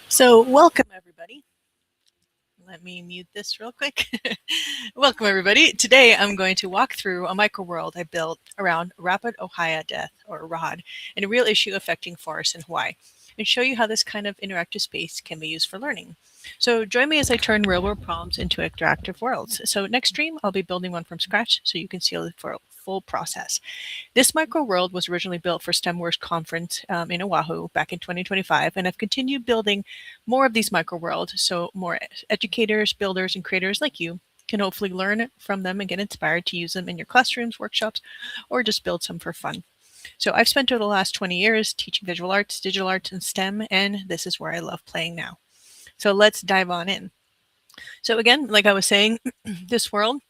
So welcome everybody. Let me mute this real quick. Welcome everybody. Today I'm going to walk through a microworld I built around rapid Ohio death, or ROD, and a real issue affecting forests in Hawaii, and show you how this kind of interactive space can be used for learning. So join me as I turn real world problems into interactive worlds. So next stream I'll be building one from scratch so you can see the full process. This micro world was originally built for STEMworks conference in Oahu back in 2025, and I've continued building more of these micro worlds so more educators, builders, and creators like you can hopefully learn from them and get inspired to use them in your classrooms, workshops, or just build some for fun. So I've spent over the last 20 years teaching visual arts, digital arts, and STEM, and this is where I love playing now. So let's dive on in. So again, like I was saying, this world,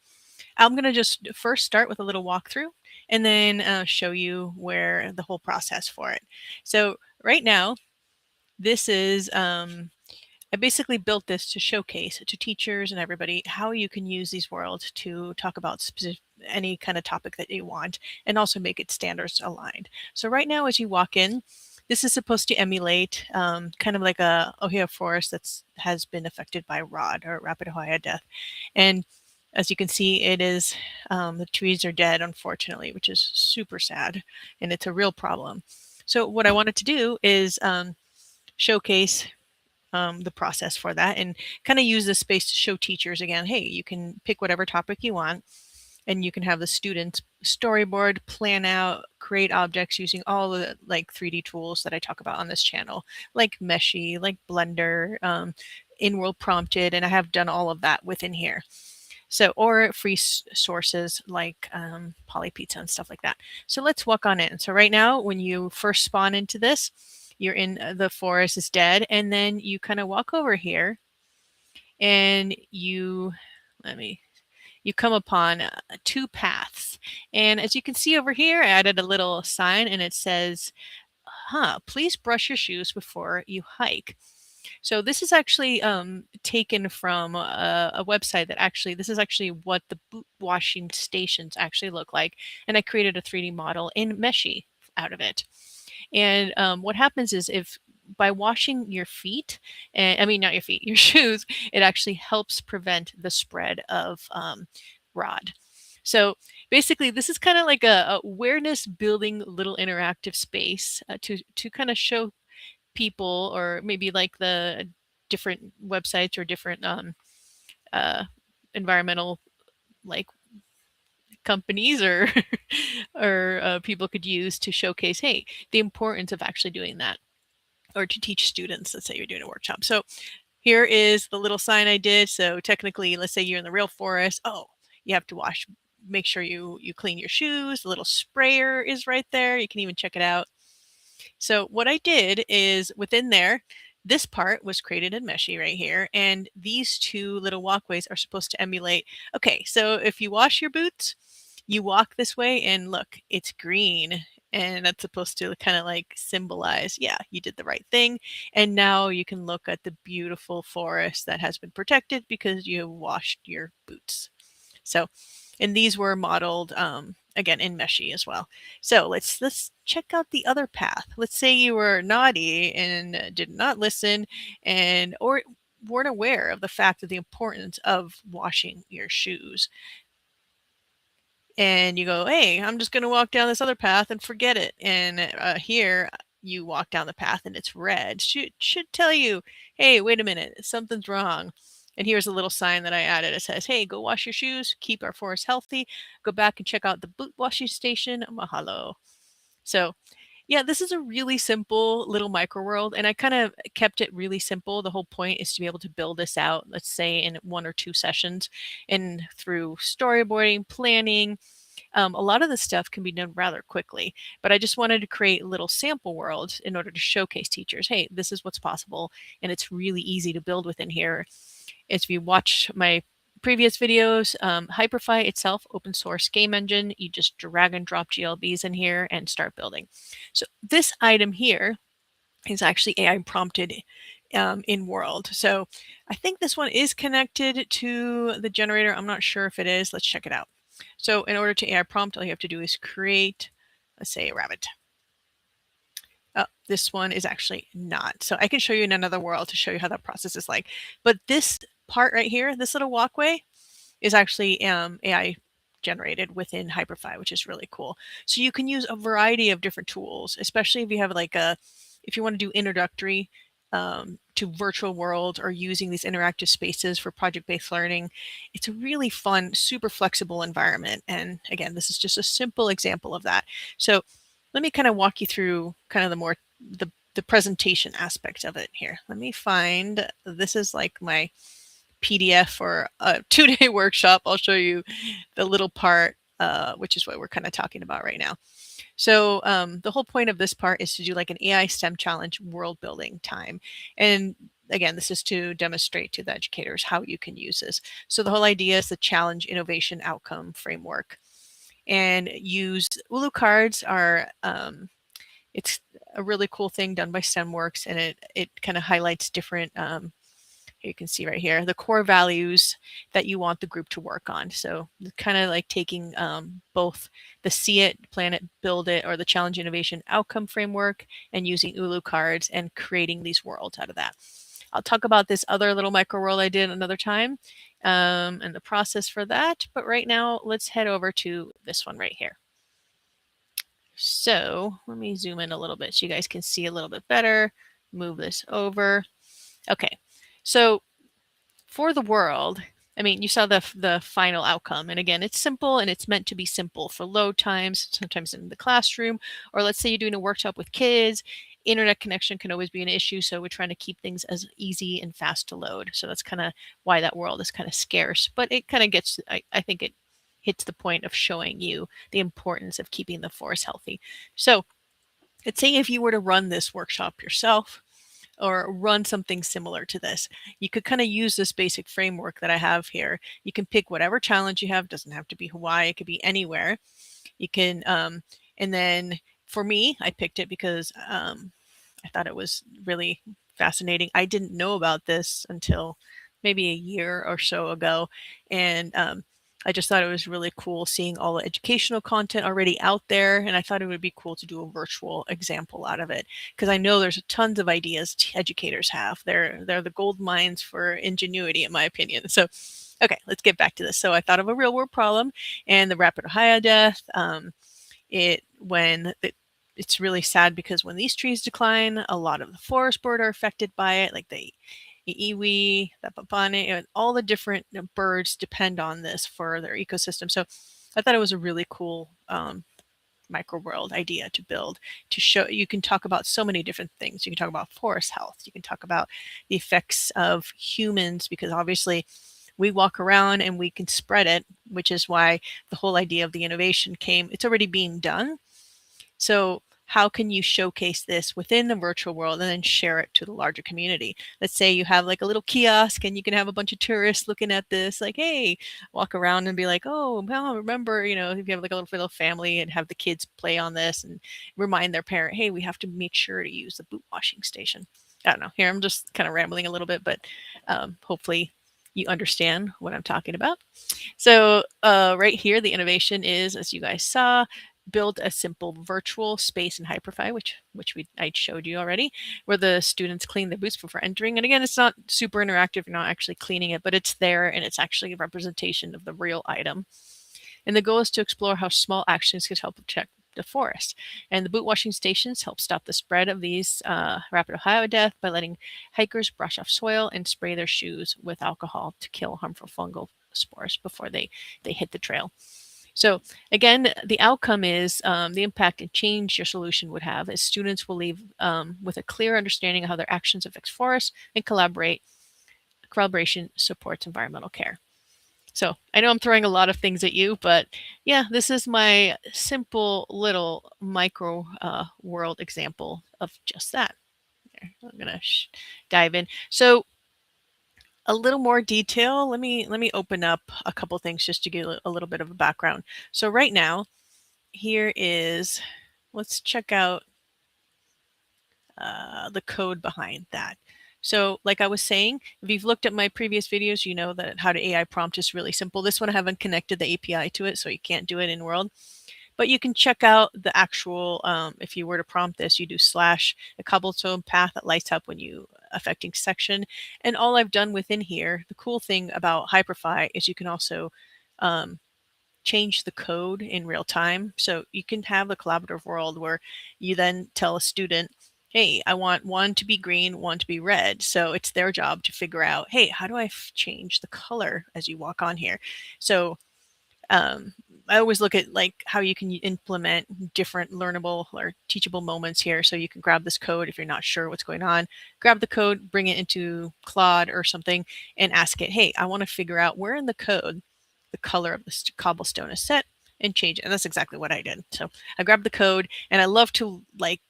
I'm going to just first start with a little walkthrough and then show you where the whole process for it. So right now, this is, I basically built this to showcase to teachers and everybody how you can use these worlds to talk about any kind of topic that you want and also make it standards aligned. So right now, as you walk in, this is supposed to emulate kind of like a ʻŌhiʻa forest that's has been affected by ROD, or rapid Ohio death. And as you can see, it is the trees are dead, unfortunately, which is super sad, and it's a real problem. So what I wanted to do is showcase the process for that and kind of use this space to show teachers again, hey, you can pick whatever topic you want and you can have the students storyboard, plan out, create objects using all the like 3D tools that I talk about on this channel, like Meshi, like Blender, in-world prompted, and I have done all of that within here. So, or free sources like Polypizza and stuff like that. So let's walk on in. So right now, when you first spawn into this, you're in the forest is dead, and then you kind of walk over here, and you come upon two paths. And as you can see over here, I added a little sign, and it says, please brush your shoes before you hike. So this is actually taken from a website that actually, this is actually what the boot washing stations actually look like. And I created a 3D model in Meshi out of it. And what happens is if by washing your feet, and I mean, not your feet, your shoes, it actually helps prevent the spread of ROD. So basically, this is kind of like a awareness building little interactive space to kind of show people, or maybe like the different websites or different uh, environmental like companies or or people could use to showcase, hey, the importance of actually doing that, or to teach students. Let's say you're doing a workshop. So here is the little sign I did. So technically, let's say you're in the real forest. Oh, you have to wash. Make sure you clean your shoes. The little sprayer is right there. You can even check it out. So what I did is within there, this part was created in Meshi right here. And these two little walkways are supposed to emulate. Okay, so if you wash your boots, you walk this way and look, it's green. And that's supposed to kind of like symbolize, yeah, you did the right thing. And now you can look at the beautiful forest that has been protected because you washed your boots. So, and these were modeled again in Meshi as well. So let's check out the other path. Let's say you were naughty and did not listen, and or weren't aware of the fact of the importance of washing your shoes. And you go, hey, I'm just going to walk down this other path and forget it. And here you walk down the path and it's red. Should tell you, hey, wait a minute, something's wrong. And here's a little sign that I added. It says, hey, go wash your shoes, keep our forest healthy, go back and check out the boot washing station. Mahalo. So yeah, this is a really simple little micro world, and I kind of kept it really simple. The whole point is to be able to build this out, let's say in 1 or 2 sessions, and through storyboarding, planning. A lot of this stuff can be done rather quickly, but I just wanted to create little sample worlds in order to showcase teachers, hey, this is what's possible, and it's really easy to build within here. If you watch my previous videos, Hyperfy itself, open source game engine, you just drag and drop GLBs in here and start building. So this item here is actually AI prompted in world. So I think this one is connected to the generator. I'm not sure if it is. Let's check it out. So in order to AI prompt, all you have to do is create, let's say, a rabbit. This one is actually not. So I can show you in another world to show you how that process is like. But this part right here, this little walkway, is actually AI generated within Hyperfy, which is really cool. So you can use a variety of different tools, especially if you have like if you want to do introductory to virtual world or using these interactive spaces for project-based learning. It's a really fun, super flexible environment. And again, this is just a simple example of that. So let me kind of walk you through kind of the presentation aspect of it here. Let me find, this is like my PDF for a 2-day workshop. I'll show you the little part, which is what we're kind of talking about right now. So the whole point of this part is to do like an AI STEM challenge world building time. And again, this is to demonstrate to the educators how you can use this. So the whole idea is the challenge innovation outcome framework. And use Ulu cards are, it's a really cool thing done by STEMworks, and it kind of highlights different, you can see right here, the core values that you want the group to work on. So kind of like taking both the see it, plan it, build it, or the challenge innovation outcome framework and using Ulu cards and creating these worlds out of that. I'll talk about this other little micro world I did another time and the process for that. But right now, let's head over to this one right here. So let me zoom in a little bit so you guys can see a little bit better. Move this over. Okay, so for the world, I mean, you saw the final outcome. And again, it's simple and it's meant to be simple for load times, sometimes in the classroom, or let's say you're doing a workshop with kids. Internet connection can always be an issue. So we're trying to keep things as easy and fast to load. So that's kind of why that world is kind of scarce. But it kind of gets, I think it hits the point of showing you the importance of keeping the forest healthy. So let's say if you were to run this workshop yourself, or run something similar to this, you could kind of use this basic framework that I have here. You can pick whatever challenge you have. It doesn't have to be Hawaii. It could be anywhere. You can, and then for me, I picked it because I thought it was really fascinating. I didn't know about this until maybe a year or so ago. And I just thought it was really cool seeing all the educational content already out there. And I thought it would be cool to do a virtual example out of it, because I know there's tons of ideas educators have. They're the gold mines for ingenuity, in my opinion. So, okay, let's get back to this. So I thought of a real world problem and the rapid ʻŌhiʻa death. It's really sad because when these trees decline, a lot of the forest bird are affected by it, like the ʻŌhiʻi, the papane, and all the different birds depend on this for their ecosystem. So I thought it was a really cool micro world idea to build, to show you can talk about so many different things. You can talk about forest health. You can talk about the effects of humans, because obviously we walk around and we can spread it, which is why the whole idea of the innovation came. It's already being done. So how can you showcase this within the virtual world and then share it to the larger community? Let's say you have like a little kiosk and you can have a bunch of tourists looking at this, like, hey, walk around and be like, oh, well, remember, if you have like a little family and have the kids play on this and remind their parent, hey, we have to make sure to use the boot washing station. I don't know. Here, I'm just kind of rambling a little bit, but hopefully you understand what I'm talking about. So right here, the innovation is, as you guys saw, build a simple virtual space in Hyperfy, which I showed you already, where the students clean their boots before entering. And again, it's not super interactive. You're not actually cleaning it, but it's there and it's actually a representation of the real item. And the goal is to explore how small actions could help protect the forest. And the boot washing stations help stop the spread of these rapid ʻŌhiʻa death by letting hikers brush off soil and spray their shoes with alcohol to kill harmful fungal spores before they hit the trail. So again, the outcome is the impact and change your solution would have is students will leave with a clear understanding of how their actions affect forests, and collaboration supports environmental care. So I know I'm throwing a lot of things at you, but yeah, this is my simple little micro world example of just that. I'm gonna dive in. So a little more detail. Let me open up a couple things just to give a little bit of a background. So right now, here is, let's check out the code behind that. So like I was saying, if you've looked at my previous videos, you know that how to AI prompt is really simple. This one I haven't connected the API to it, so you can't do it in world. But you can check out the actual, if you were to prompt this, you do slash a cobblestone path that lights up when you affecting section. And all I've done within here, the cool thing about Hyperfy is you can also um, change the code in real time. So you can have a collaborative world where you then tell a student, hey, I want one to be green, one to be red. So it's their job to figure out, hey, how do I change the color as you walk on here? So um, I always look at like how you can implement different learnable or teachable moments here. So you can grab this code if you're not sure what's going on, grab the code, bring it into Claude or something, and ask it, hey, I want to figure out where in the code the color of this cobblestone is set and change it. And that's exactly what I did. So I grabbed the code, and I love to like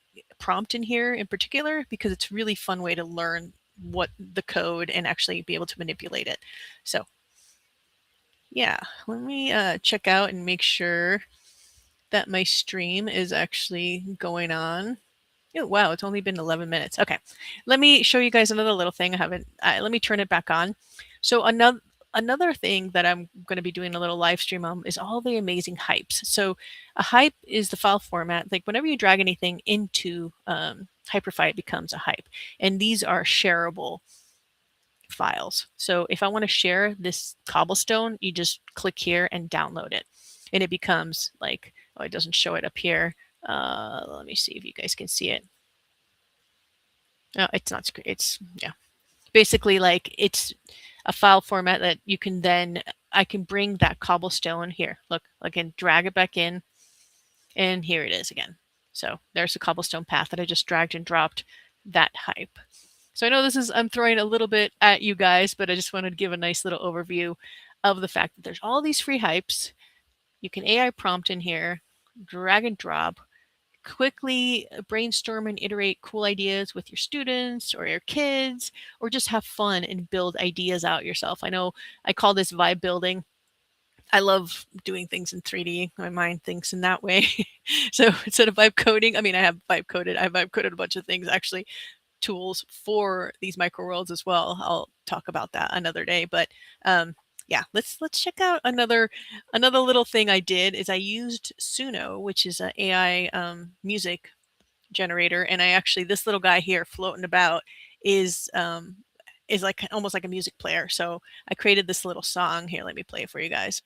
prompt in here in particular because it's a really fun way to learn what the code and actually be able to manipulate it. So yeah, let me check out and make sure that my stream is actually going on. Oh, wow, it's only been 11 minutes. Okay, let me show you guys another little thing. I haven't, let me turn it back on. So another thing that I'm going to be doing a little live stream on is all the amazing hypes. So a hype is the file format. Like whenever you drag anything into Hyperfy, it becomes a hype. And these are shareable files. So if I want to share this cobblestone, you just click here and download it. And it becomes like, oh, it doesn't show it up here. Let me see if you guys can see it. No, it's not. It's, yeah. Basically, like it's a file format that you can then, I can bring that cobblestone here. Look, I can drag it back in, and here it is again. So there's the cobblestone path that I just dragged and dropped that hype. So I know this is, I'm throwing a little bit at you guys, but I just wanted to give a nice little overview of the fact that there's all these free hypes. You can AI prompt in here, drag and drop, quickly brainstorm and iterate cool ideas with your students or your kids, or just have fun and build ideas out yourself. I know I call this vibe building. I love doing things in 3D. My mind thinks in that way. So instead of vibe coding, I mean, I have vibe coded. I vibe coded a bunch of things actually, tools for these micro worlds as well. I'll talk about that another day. But yeah, let's check out another little thing I did is I used Suno, which is an AI music generator, and I actually, this little guy here floating about is like almost like a music player. So I created this little song here. Let me play it for you guys.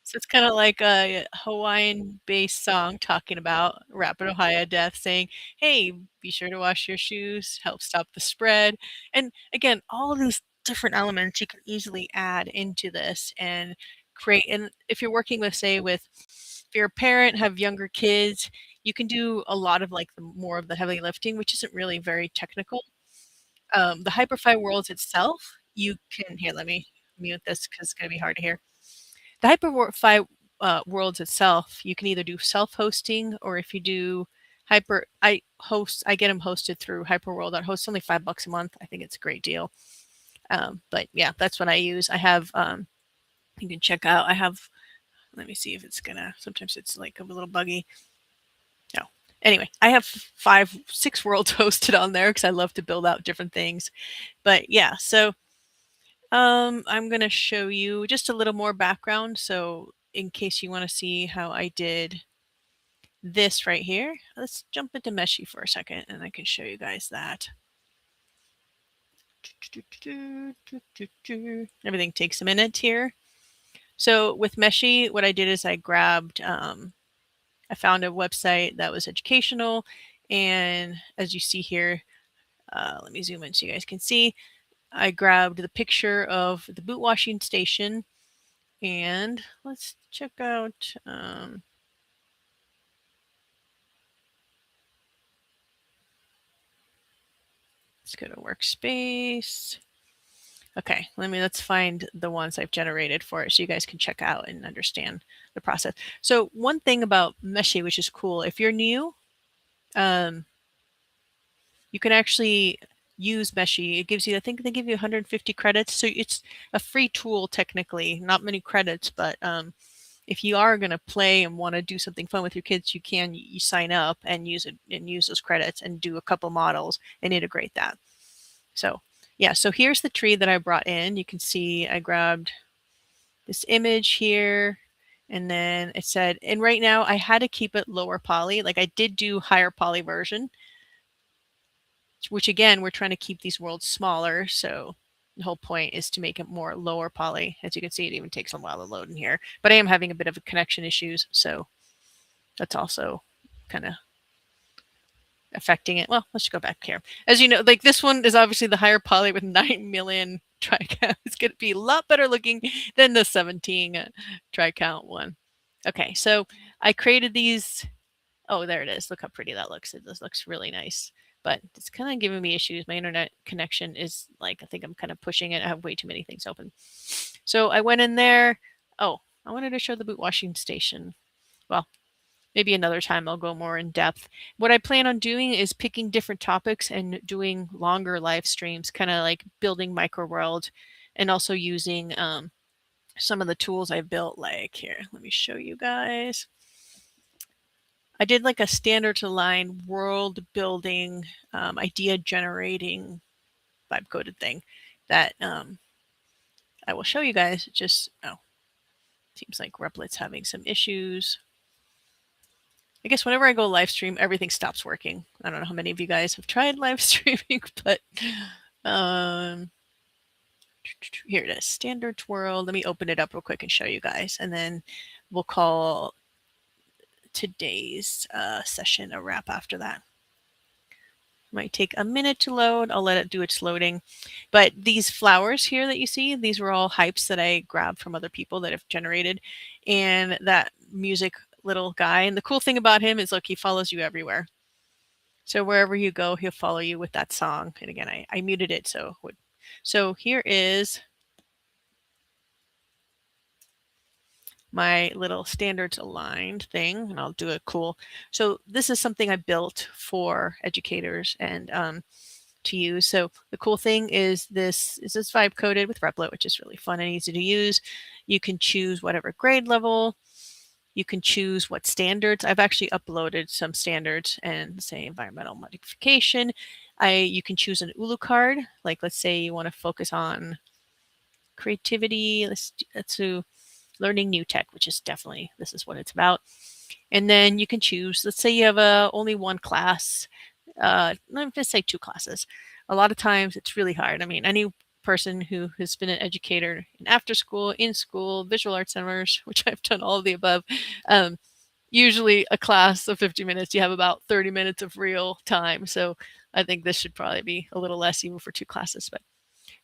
So it's kind of like a Hawaiian-based song talking about rapid Ohio death, saying, "Hey, be sure to wash your shoes, help stop the spread." And again, all of these different elements you can easily add into this and create. And if you're working with, say, with if you're a parent, have younger kids, you can do a lot of like the more of the heavy lifting, which isn't really very technical. The Hyperfy worlds itself, you can here. Let me mute this because it's going to be hard to hear. The Hyperfi worlds itself, you can either do self-hosting, or if you do I get them hosted through Hyperworld. That hosts only $5 a month. I think it's a great deal. But yeah, that's what I use. I have, you can check out, I have, let me see if it's gonna, sometimes it's like a little buggy. No. Anyway, I have 6 worlds hosted on there because I love to build out different things. But yeah, so I'm going to show you just a little more background. So in case you want to see how I did this right here, let's jump into Meshy for a second and I can show you guys that. Everything takes a minute here. So with Meshy, what I did is I grabbed, I found a website that was educational. And as you see here, let me zoom in so you guys can see. I grabbed the picture of the boot washing station. And let's check out, Let's go to workspace. Okay, let's find the ones I've generated for it so you guys can check out and understand the process. So one thing about Meshi, which is cool, if you're new, you can actually use Meshi. It gives you, I think they give you 150 credits. So it's a free tool technically, not many credits, but if you are going to play and want to do something fun with your kids, you sign up and use it and use those credits and do a couple models and integrate that. So yeah, so here's the tree that I brought in. You can see I grabbed this image here, and then it said, and right now I had to keep it lower poly. Like I did do higher poly version, which again, we're trying to keep these worlds smaller. So the whole point is to make it more lower poly. As you can see, it even takes a while to load in here, but I am having a bit of a connection issues. So that's also kind of affecting it. Well, let's go back here. As you know, like this one is obviously the higher poly with 9 million tri-count. It's going to be a lot better looking than the 17 tri-count one. Okay, so I created these. Oh, there it is. Look how pretty that looks. It just looks really nice, but it's kind of giving me issues. My internet connection is like, I think I'm kind of pushing it. I have way too many things open. So I went in there. Oh, I wanted to show the boot washing station. Well, maybe another time I'll go more in depth. What I plan on doing is picking different topics and doing longer live streams, kind of like building micro world and also using some of the tools I built. Like here, let me show you guys. I did like a standards aligned world building, idea generating vibe coded thing that I will show you guys. Just, oh, seems like Replic's having some issues. I guess whenever I go live stream, everything stops working. I don't know how many of you guys have tried live streaming, but here it is, standards world. Let me open it up real quick and show you guys, and then we'll call today's session a wrap after that. Might take a minute to load. I'll let it do its loading. But these flowers here that you see, these were all hypes that I grabbed from other people that have generated. And that music little guy. And the cool thing about him is, look, he follows you everywhere. So wherever you go, he'll follow you with that song. And again, I muted it. So here is my little standards aligned thing, and I'll do a cool. So this is something I built for educators and to use. So the cool thing is this vibe coded with Replit, which is really fun and easy to use. You can choose whatever grade level. You can choose what standards. I've actually uploaded some standards and say environmental modification. You can choose an ULU card. Like let's say you want to focus on creativity. Let's do learning new tech, which is definitely, this is what it's about. And then you can choose, let's say you have only one class. Let me just say 2 classes. A lot of times it's really hard. I mean, any person who has been an educator in after school, in school, visual arts centers, which I've done all of the above, usually a class of 50 minutes, you have about 30 minutes of real time. So I think this should probably be a little less even for 2 classes, but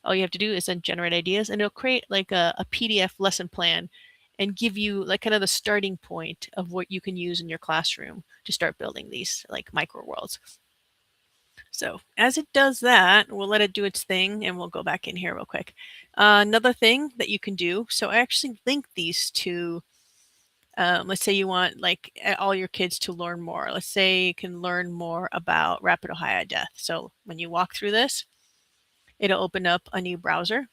all you have to do is then generate ideas, and it'll create like a PDF lesson plan and give you like kind of the starting point of what you can use in your classroom to start building these like micro worlds. So as it does that, we'll let it do its thing and we'll go back in here real quick. Another thing that you can do, so I actually link these to, let's say you want like all your kids to learn more. Let's say you can learn more about rapid ʻŌhiʻa death. So when you walk through this, it'll open up a new browser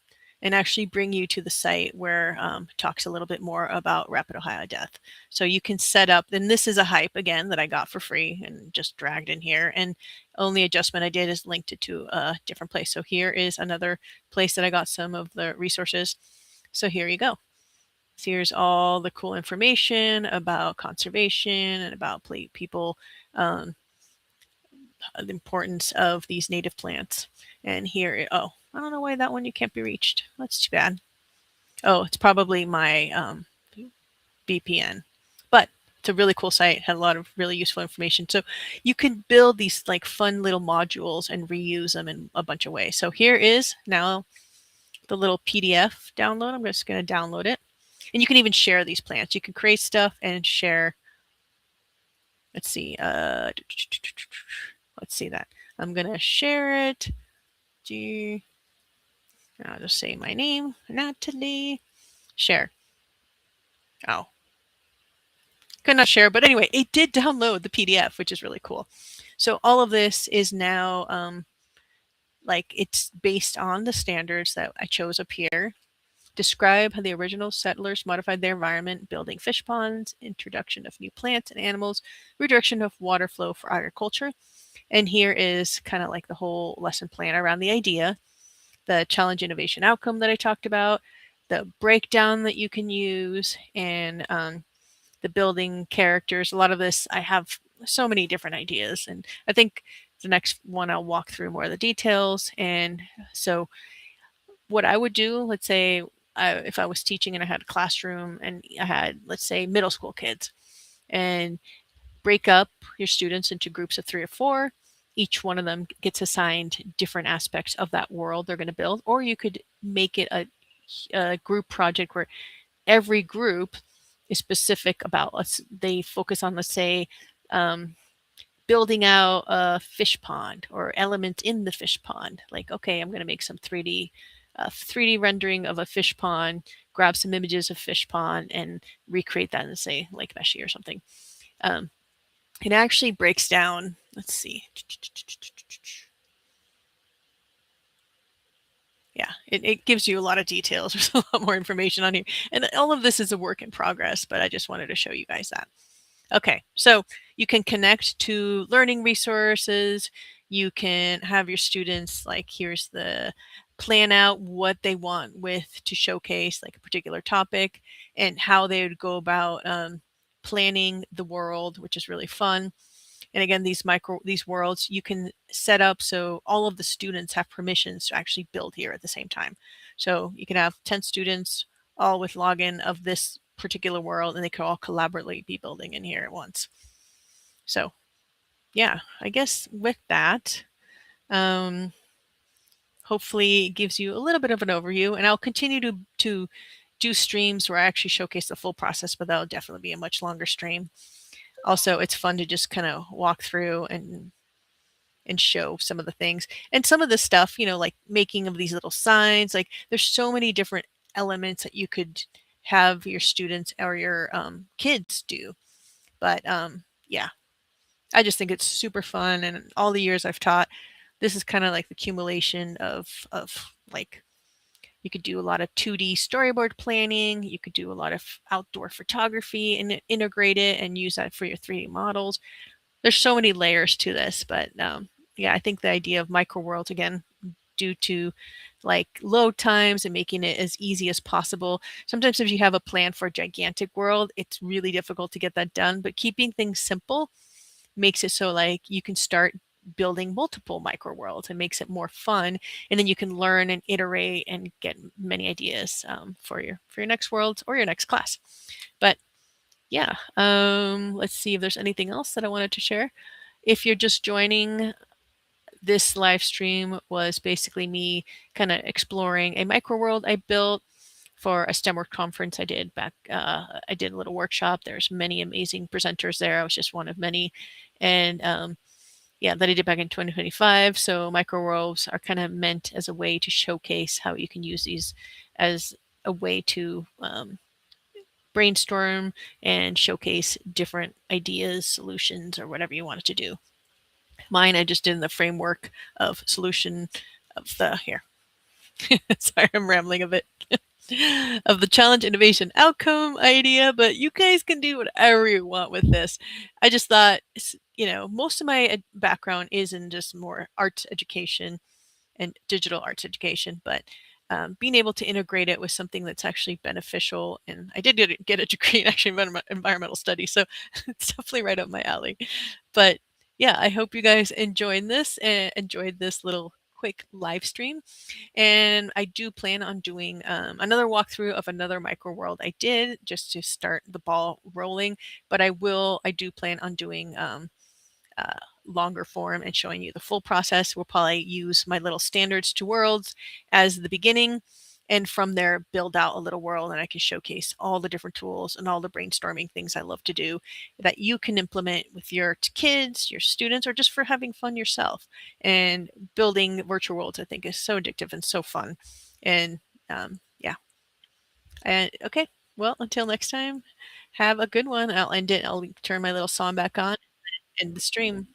and actually bring you to the site where it talks a little bit more about rapid ʻŌhiʻa death. So you can set up, and this is a hype again that I got for free and just dragged in here. And only adjustment I did is linked it to a different place. So here is another place that I got some of the resources. So here you go. So here's all the cool information about conservation and about people, the importance of these native plants. And here, oh, I don't know why that one you can't be reached. That's too bad. Oh, it's probably my VPN. But it's a really cool site. Had a lot of really useful information. So you can build these like fun little modules and reuse them in a bunch of ways. So here is now the little PDF download. I'm just going to download it. And you can even share these plants. You can create stuff and share. Let's see. Let's see that. I'm going to share it. I'll just say my name, Natalie. Share. Oh, could not share, but anyway, it did download the PDF, which is really cool. So all of this is now like it's based on the standards that I chose up here. Describe how the original settlers modified their environment, building fish ponds, introduction of new plants and animals, redirection of water flow for agriculture. And here is kind of like the whole lesson plan around the idea, the challenge, innovation, outcome that I talked about, the breakdown that you can use, and the building characters. A lot of this, I have so many different ideas. And I think the next one I'll walk through more of the details. And so what I would do, let's say if I was teaching and I had a classroom and I had, let's say, middle school kids, and break up your students into groups of 3 or 4. Each one of them gets assigned different aspects of that world they're going to build. Or you could make it a group project where every group is specific about, they focus on, let's say, building out a fish pond or elements in the fish pond. Like, okay, I'm going to make some 3D rendering of a fish pond, grab some images of fish pond and recreate that in, say, Lake Meshi or something. It actually breaks down, let's see. Yeah, it gives you a lot of details. There's a lot more information on here. And all of this is a work in progress, but I just wanted to show you guys that. Okay, so you can connect to learning resources. You can have your students, like, here's the plan out what they want with to showcase like a particular topic and how they would go about planning the world, which is really fun. And again, these worlds you can set up so all of the students have permissions to actually build here at the same time. So you can have 10 students all with login of this particular world, and they could all collaboratively be building in here at once. So yeah, I guess with that, hopefully it gives you a little bit of an overview, and I'll continue to do streams where I actually showcase the full process, but that'll definitely be a much longer stream. Also, it's fun to just kind of walk through and show some of the things and some of the stuff, you know, like making of these little signs. Like, there's so many different elements that you could have your students or your kids do. But yeah, I just think it's super fun. And all the years I've taught, this is kind of like the accumulation of like, you could do a lot of 2D storyboard planning. You could do a lot of outdoor photography and integrate it and use that for your 3D models. There's so many layers to this, but yeah, I think the idea of micro worlds, again, due to like load times and making it as easy as possible. Sometimes if you have a plan for a gigantic world, it's really difficult to get that done, but keeping things simple makes it so like you can start building multiple micro worlds and makes it more fun, and then you can learn and iterate and get many ideas for your next world or your next class. But yeah, let's see if there's anything else that I wanted to share. If you're just joining, this live stream was basically me kind of exploring a micro world I built for a STEMworks conference I did back. I did a little workshop. There's many amazing presenters there. I was just one of many, and yeah, that I did back in 2025. So micro worlds are kind of meant as a way to showcase how you can use these as a way to brainstorm and showcase different ideas, solutions, or whatever you wanted to do. Mine, I just did in the framework of solution of the, here. Sorry, I'm rambling a bit. Of the challenge, innovation, outcome idea, but you guys can do whatever you want with this. I just thought, you know, most of my background is in just more arts education and digital arts education, but being able to integrate it with something that's actually beneficial. And I did get a degree in actually environmental studies, so it's definitely right up my alley. But yeah, I hope you guys enjoyed this and enjoyed this little quick live stream. And I do plan on doing another walkthrough of another micro world I did just to start the ball rolling. But I do plan on doing longer form and showing you the full process. We'll probably use my little standards to worlds as the beginning, and from there build out a little world, and I can showcase all the different tools and all the brainstorming things I love to do that you can implement with your kids, your students, or just for having fun yourself. And building virtual worlds, I think, is so addictive and so fun. And yeah. And okay, well, until next time, have a good one. I'll end it. I'll turn my little song back on, end the stream.